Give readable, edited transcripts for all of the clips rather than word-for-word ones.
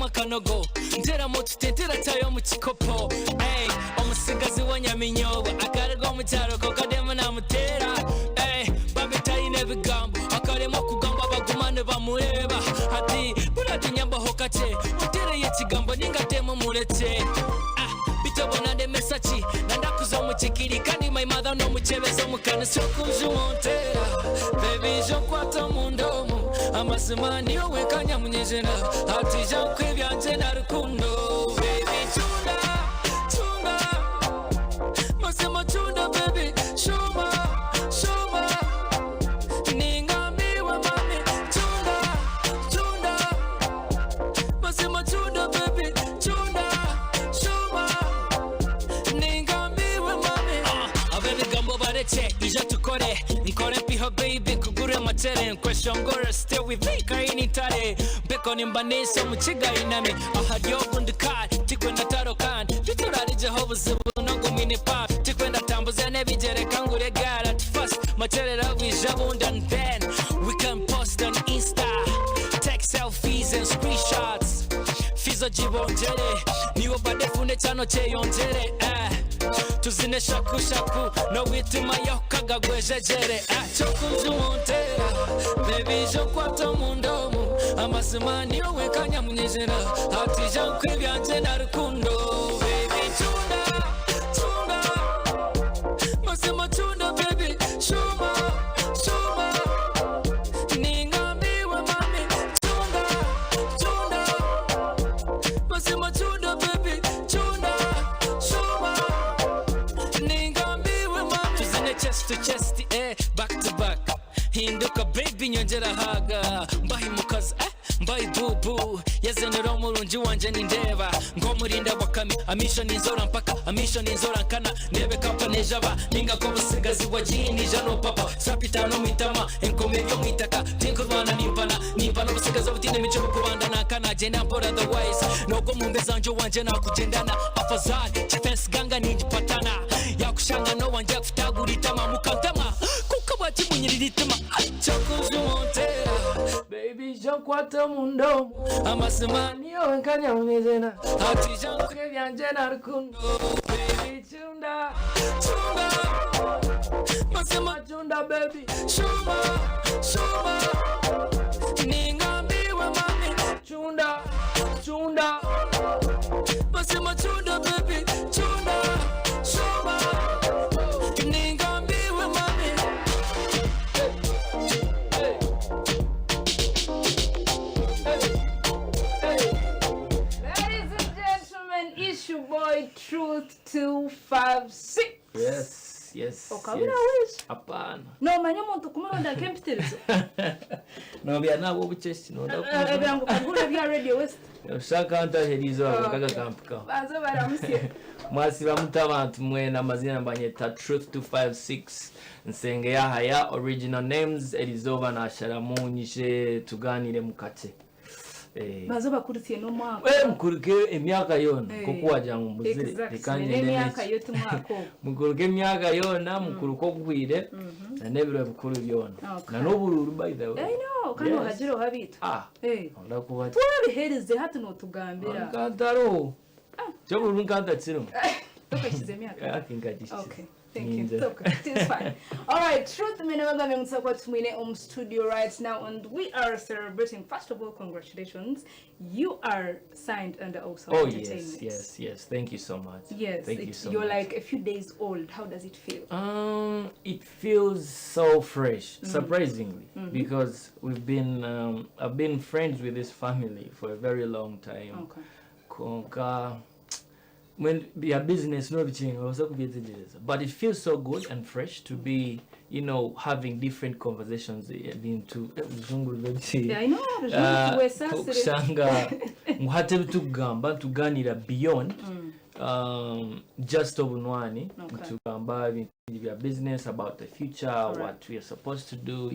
makanogo ntera moto tetera tayo mu kikopo hey omusigazi wanyaminyoba akarego mu cyaro ko kadema namutera hey babitaine ebigambo akaremo kugamba bagumane bamureba ati burati nyambaho kace utereye kigambo ningatemo muretse bitobona de message nandakuza mu kikiri kandi my mother no muchebezo mukana sokuju montera baby je kwata mundomo amasimani yowe kanya munyejena ati je kwebyanje na rukundo baby chunda chunda masema chunda baby shuma shuma ningambi wa mami chunda chunda masema chunda baby chunda shuma ningambi wa mami avene gambo barece ija tukore nikore piho baby kugure matere question gore stay with me kaini tare beko nimbanisha muchiga iname ahadyo bundukar tikwenda tarokan fiturari jehova zibuno gumine pop tikwenda tambuza nebigere kangure gara at first matere rawisha bunda and then we can post on Insta take selfies and screenshots fizo jibonjere niwo badefune chano cheyonjere tuzine shaku shaku no witima yokaga gwejejere chokunjumontera baby jo kwata mundomo amasimani yowe kanya munyejera ati je kwebyanje na rukundo baby chunda chunda masema chunda baby shuma shuma ningambi wa mami chunda chunda masema chunda baby chunda shuma chest to chest back to back hinduka baby nyongera haga mbahi mukazi mbahi bubu yazenera umurungi wanje nindeba ngo murinda wakami amisho ninzora mpaka amisho ninzora nkana nebe kapa nejaba ninga ko busigazi wajini jano papa sapitano mitama enkome byo mwitaka tinkurwana nimpana busigazi butine mico kubanda nakana jenda mpora otherwise nogo mumbezanje wanje nakugendana afazali defense ganga ningipatana yakushanga no wanje kutagurita mukantama kukabati munyiriritema chokujumontera baby jonkwata mundo amasimani yowe kanya munezena ati jonkwe byanje na rukundo baby chunda chunda masema chunda baby shuma shuma ningambi wa mami chunda chunda masema chunda baby chunda shuma Truth 256. Yes. Okabira wish. Apana. No manyomo tukumunda kempitirizo. No bya nabo bucheshi no ndakuzwa. Ebyango kagura bya Radio West. Ushaka anta herizo akaga kampuka. Bazo baramusye. Mwasi bamutabatu mwena amazina mbanyeta Truth 256 nsenge ya haya original names Elizova na Sharamunyije tuganire mukate. Bazo bakuritiye no mwaka mukuruke emyaka yona kuko waja mu muzire ekanye emyaka yote mwako mukuruke emyaka yona mukuruko gwire na nebiro bikuru byona na nobururu by the way I know kano hajiro habito ndakuba twabihereze hatu no tugambira kantaro cyo burungu kantatsiro tokashize emyaka I think I just okay. Thank you. It's fine. All right. Truth Menewanga Mtsakwa studio right now, and we are celebrating. First of all, congratulations. You are signed under Awesome Entertainment. Yes. Thank you so much. Yes. Thank you so you're much. Like a few days old. How does it feel? It feels so fresh, surprisingly, because we've been I've been friends with this family for a very long time. Okay. When your business no change also but it feels so good and fresh to be having different conversations being to I know kusanga muhate tugamba tuganira beyond just obunwani tugamba your business about the future what we are supposed to do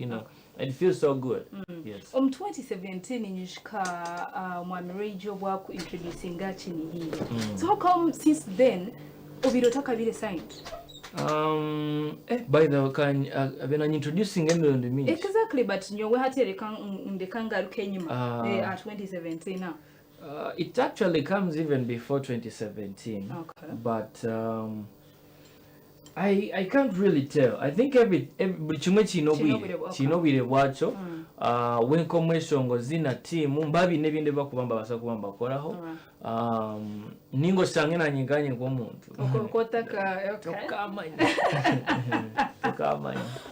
it feels so good. Yes. 2017 nyushika mwamirejo bwaku introducing gachini hii. So how come since then obirotaka bile signed? By the way, I've been introducing Emily me. Exactly, but nyowe hatere ndekanga rukenyuma at 2017 now. It actually comes even before 2017. Okay. But I can't really tell. I think every chimwe chinobwire bwacho wenkomwesongo zina timu mbabi nebinde bakubamba basakubamba koraho ningo sange na nyinganye ng'omuntu okotaka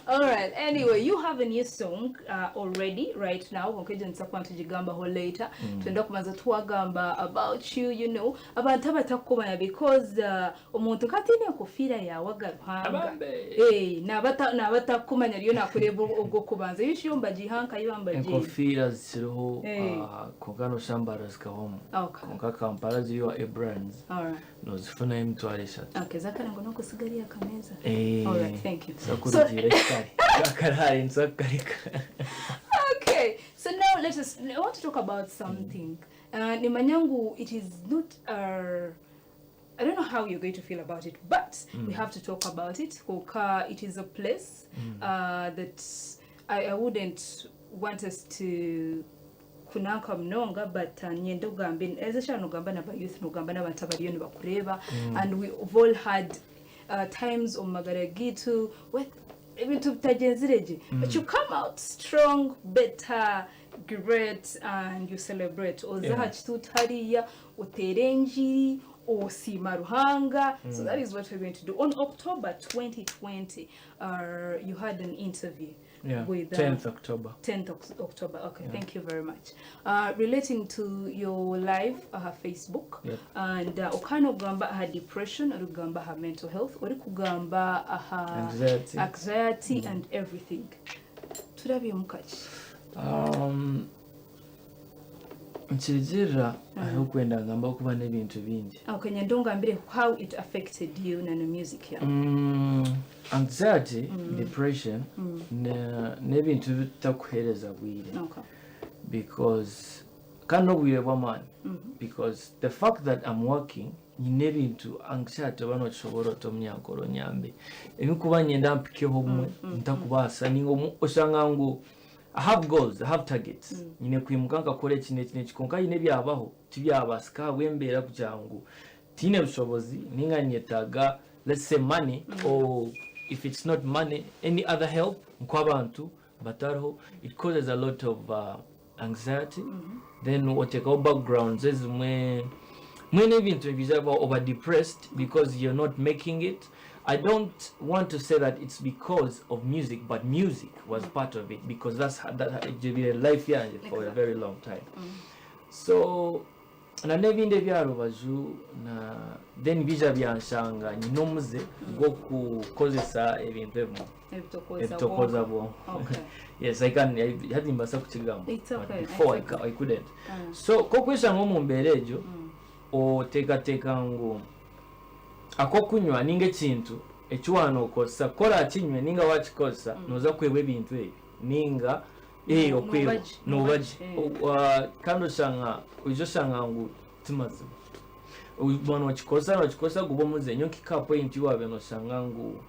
all right, anyway, you have a new song already right now nkoje nsakwantu jigamba ho later twenda kumaza tuwagamba about you, you know abantu abatakumanya because omuntu katine kufira yawaga ruhanga nabatakumanya ryo nakureba ubwo kubanza yishiyomba gihanka yibamba je kofira ziriho kongano shambara zikahomo konka Kampala ziriho brands nozifuna emitwalo 3 okay zakana ngo noko sigari yakameza all right, thank you okay, so now I want to talk about something nimanyangu. It is not I don't know how you're going to feel about it, but we have to talk about it. Koka, it is a place that I wouldn't want us to kunanka mnonga, but nyendo gambe ezesha no gamba na youth no gamba na bantabariyo ni bakureba, and we've all had times on Magaragitu with ebintu bitagenzireje, but you come out strong, better, great, and you celebrate ozaha chitutariya uterenjiri osima ruhanga. So that is what we're going to do. On October 2020 you had an interview with 10th October. Okay, thank you very much. Relating to your live Facebook, and okano gamba ha depression, or gamba ha mental health, or kugamba ha anxiety and everything. Turabi mukachi. Nchizira ahukwenda ngamba kuba nebintu bingi. Okay, nyandonga ambire how it affected you na music ya. Anxiety, depression, nebintu bitakuhereza bwire. Okay. Because kano bwire bwamani. Because the fact that I'm working nebintu anxiety bano choboro tomnyankoro nyambe. Ebikuba nyenda mpikeho mwe ntakubasa ningo osanga ngo I have goals, I have targets. Nyine kwimukanga kore kine kikonka yine byabaho tibyabasika wembera kujangu tine bushobozi ninga nyetaga, let's say money, or if it's not money, any other help nkwabantu batariho. It causes a lot of anxiety. Then what take our backgrounds is mwene bintu bizaba over depressed because you're not making it. I don't want to say that it's because of music, but music was part of it, because that life here for a very long time. So na nebinde byaro baju na then bija byanshanga nyinomuze go kukozesa ebintu ebitokoza bo. Yes, I can. I had imbasa kuchigamba. Okay. Before I couldn't. So kokwesha ngomu mberejo o teka ngo akokunywa ninge kintu ekiwano okosa kola kinywe ninga wakikosa noza kwebwe bintu ebi ninga okwewa nobaji kando shanga ujo shanga ngu timazi ubona wakikosa gubo muze nyo kika point wabe no shanga ngu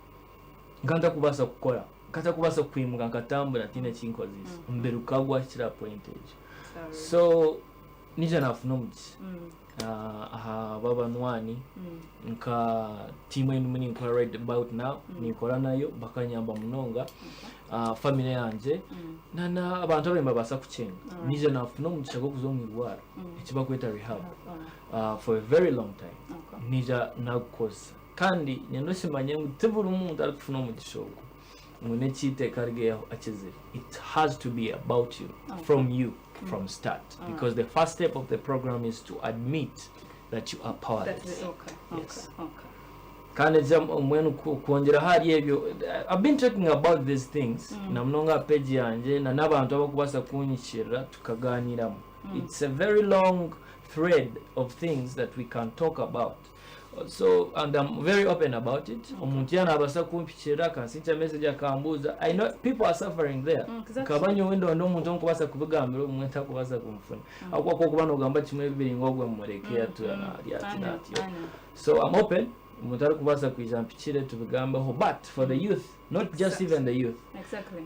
nganda kubasa kukola kata kubasa kwimuka nkatambula tine kinkozisa mberukagwa kira point ejo. So nije nafuna muki baba nwani nka team enu mini nkora right about now nikora nayo bakanyamba munonga family yanje nana abantu abemba basa kuchenga nije nafuna umugisha go kuzomwirwara ikiba kweta rehab for a very long time. Nija nakosa kandi nyendoshimanye ngutebura umuntu ari kufuna umugisha go ngune chite kargeho akizira. It has to be about you, from you, from start, because the first step of the program is to admit that you are powerless. Yes. Kandi mwenu kuongera hari ebyo. I've been talking about these things na mnonga page yanje na nabantu abakubasa kunyishira tukaganira. It's a very long thread of things that we can talk about. So, and I'm very open about it. Omuntiana abasa kumpichira kansincha message akambuza. I know people are suffering there. Kabanyo wendo ndo muntu nkubasa kubigambira umwenta kubasa kumfuna. Akwa kubano gamba kimwe bibiri ngogwe murekea tu na yati. So I'm open. Mutari kubasa kwijampichire tubigambaho, but for the youth, not just even the youth. Exactly.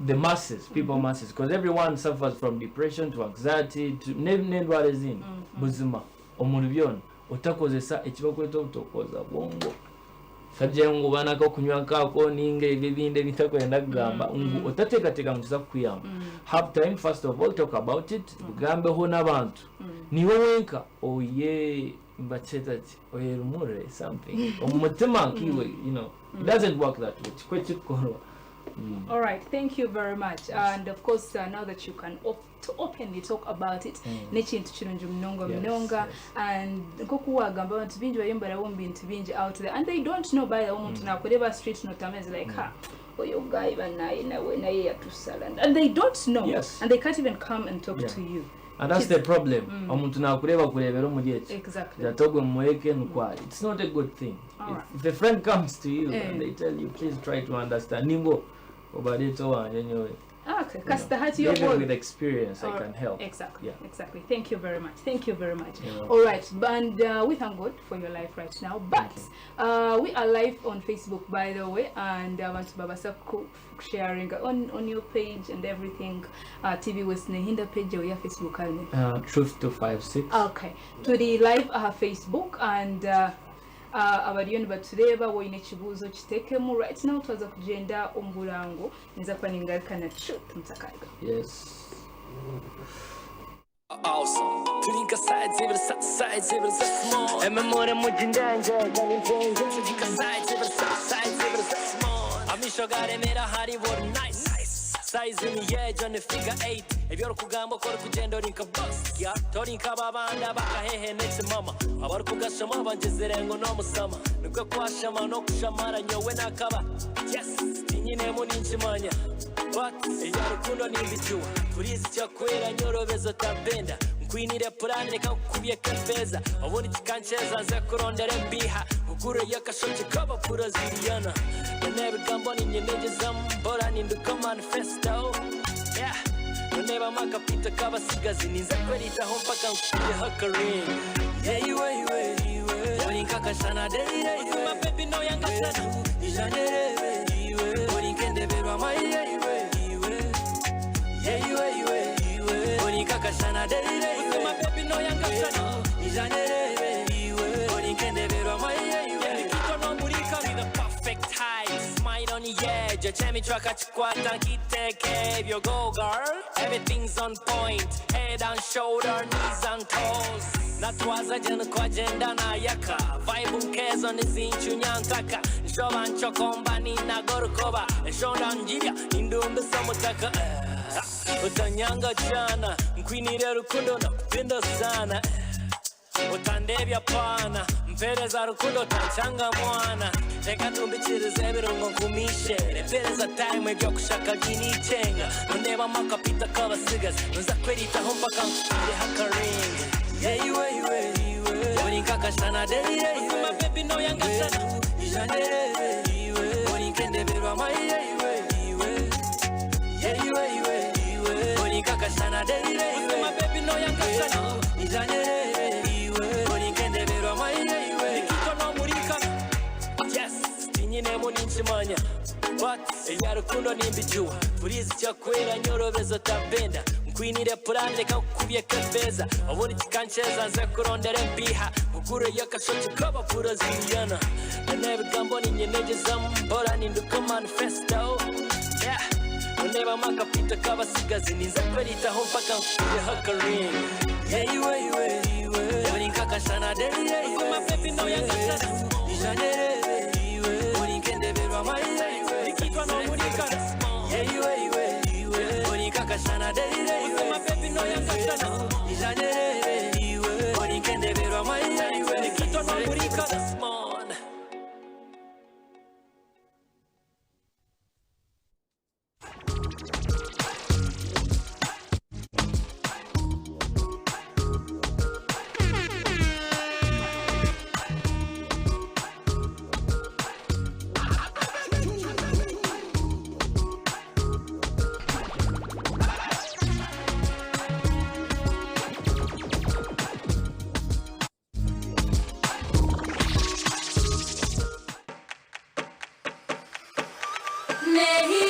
the masses, people masses, because everyone suffers from depression to anxiety to n'endwara ezindi buzima omuntu byona otakozesa ekibakweta obutokoza bwongo sabye ngo banaka kunywa kako ninga ebibinde bitakwenda kugamba ngo otateekateka mukiza kukuyamba. Have time first of all, talk about it, bigambeho n'abantu niwe wenka oye mbachetati oye rumure something omutima kiwe, you know, it doesn't work that way. Kwekikoro. All right, thank you very much. And of course, now that you can openly talk about it, n'ekintu kirungi munonga and nkokuwagamba abantu bingi bayembera bo bintu bingi out there and they don't know by the omuntu nakureba street notameze like oyo guy banaye naye yatusala and they don't know and they can't even come and talk to you. And that's the problem. Omuntu nakureba kurebera omujeki. Exactly. Yatogwe mweke nkwali. It's not a good thing. If a friend comes to you and they tell you, please try to understand. Ningo obadito wanje nyowe. Okay, because the with experience, I can help. Exactly, exactly. Thank you very much. Thank you very much. All right, and we thank God for your life right now. But we are live on Facebook, by the way, and I want to Babasa sharing on your page and everything. TV was Nehinda page or your Facebook, Truth 256. Okay, to the live Facebook and. Abariyoni batureba woyine kibuzo kitekemu right now twaza kugenda omuburango niza kwa ningaruka na truth mutakaga. Yes. Awesome. Tulinka sides even sides even small. Ememore mujindanje gani mpenzi. Tulinka sides even small. Amisho gare mera hari were nice. Size in the edge on the figure 8. If you're kugamba kor kugenda rinka bust. Ya torinka babanda bakahehe next mama. Abar kugashama banjezerengo no musama. Nukwe kwashama no kushamara nyowe nakaba. Yes, tinyine muninchimanya. But ya rukundo nimbijuwa. Turizi cyakwera nyorobezo tabenda. Nkwinire plan reka kubiye kafeza. Abone kikancheza nze kurondere mbiha. Ukure yakashoje kaba pura ziriyana. Never gambo ni nyeneje zambora ninduka manifesto. Yeah. Never makapita kaba sigazi ninza kwelita ho mpaka nkuye hakaring. Yeah you Olinka kashana day. My baby no yanga sana. Ijanere Olinkende berwa my Yeah you Olinka kashana day. My baby no yanga sana. Ijanere Olinkende berwa my Nikito no murika with the perfect height. Smile on the edge. Chemi traka chikwata kiteke. You go girl. Everything's on point. Head and shoulder, knees and toes. Natwaza jana kwa jenda na yaka. Vibe mkezo nizinchu nyantaka. Nshoba nchokomba nina gorukoba. Nshonda njibya nindumbe samutaka. Utanyanga jana. Nkwinire rukundo na kupenda sana. Utandebya pana. Mpereza rukundo tanchanga mwana. Reka tumbichirize birungo nkumishe. Repereza time ebyo kushaka ginichenga. Nondeba makapita kabasigazi. Nza kwerita ho mpaka nkire hakaring. Yeah you Olinka kashana day. My baby no yanga sana. Ijanere Olinkende berwa my Yeah you Olinka kashana day. My baby no yanga sana. Ijanere Olinkende berwa my Nikito no murika. Yes, tinyine muninchimanya. But ya rukundo nimbijuwa. Turizi cyakwera nyorobezo tabenda. Nkwinire plan reka kubiye kafeza. Abone kikancheza nze kurondere mbiha. Ukure yakashoje kaba pura ziriyana. Never gambo ni nyeneje zambora ninduka manifesto. Yeah. Never makapita kaba sigazi ninza kwelita ho mpaka nkure hakaring. Yeah you Olinka kashana day. My baby no yanga sana. Ijanere Olinkende berwa my Nikitwa no murika. Yeah you Olinka kashana day. My baby no yanga sana. Ijanere Olinkende berwa my Nikitwa no murika. May